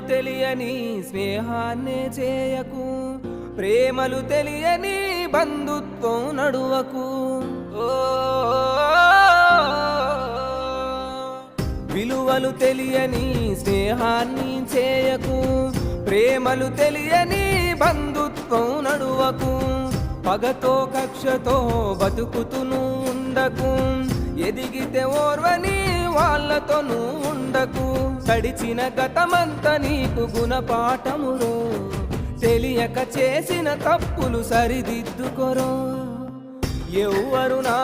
తెలియని స్నేహాన్నే చేయకు, ప్రేమలు తెలియని బంధుత్వం నడువకు. విలువలు తెలియని స్నేహాన్ని చేయకు, ప్రేమలు తెలియని బంధుత్వం నడువకు. పగతో కక్షతో బతుకుతును ఉండకు, ఎదిగితే ఓర్వని వాళ్ళతోనూ ఉండకు. గడిచిన గతమంతా నీకు గుణపాఠమురో, తెలియక చేసిన తప్పులు సరిదిద్దుకొరో. ఎవ్వరు నా